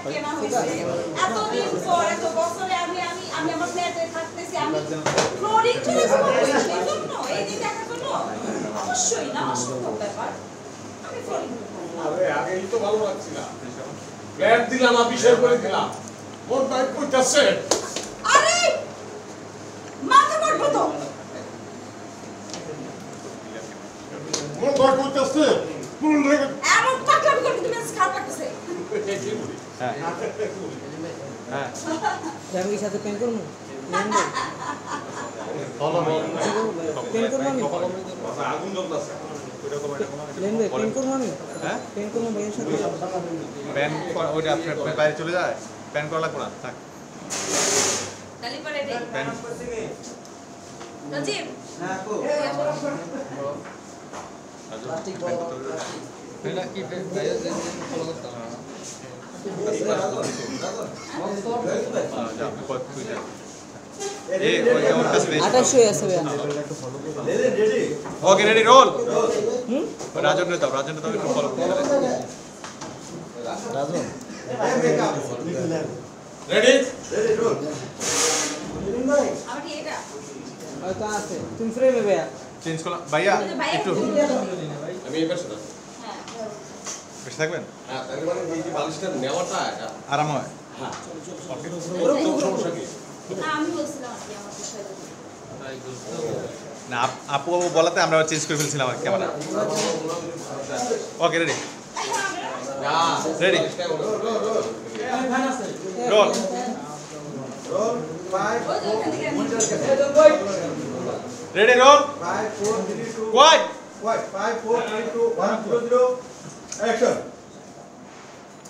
কেনা হয়েছে এতদিন পর এত বছরে আমি আমি আমি আমার ফ্ল্যাটে থাকতেছি আমি ফ্লোরিং চলে যাবো সেই জন্য এই দিন দেখার জন্য অবশ্যই না অসম্ভব ব্যাপার আমি ফ্লোরিং আরে আগেই তো ভালো লাগছিল না ফ্ল্যাট দিলাম অফিসের করে দিলাম মোর বাইক কইতাছে আরে মাথা কাটবো তো মোর বাইক কইতাছে কোন রেগে এমন পাকলামি করবি তুমি আজ খারাপ লাগতেছে হ্যাঁ হ্যাঁ ফ্যামিলির সাথে প্ল্যান করবো ফলো মি প্ল্যান করবো আমি আগুন জ্বলতাছে লেন ভাই প্ল্যান করবো আমি হ্যাঁ প্ল্যান করবো ভাইয়ের সাথে প্যান ওইটা আপনার বাইরে চলে যায় প্যান করা লাগবে না থাক তালি পরে দে প্যান রাজীব প্লাস্টিক এটা কি বাইরে ফলো করতে হবে ওকে রেডি রোল রাজন রে দাও একটু ফলো করতে রেডি আমার কি এটা হয়তো আছে তুমি ফ্রেমে ভাইয়া চেঞ্জ করলাম ভাইয়া একটু আমি এবার শুনো হ্যাঁ বেশ থাকবেন হ্যাঁ তাহলে মানে এই যে বালিশটা নেওয়াটা এটা আরাম হয় হ্যাঁ সমস্যা কি না আমি বলছিলাম আর কি আমার বিষয়ে না আপু বলাতে আমরা চেঞ্জ করে ফেলছিলাম আর ক্যামেরা ওকে রেডি না রেডি ফ্যান আছে রোল Roll 5 ওই যে ওখান থেকে আমি রেডি রোল 5 4 3 2 কোয়াইট 5 4 3 2 1 0 0 action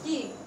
কি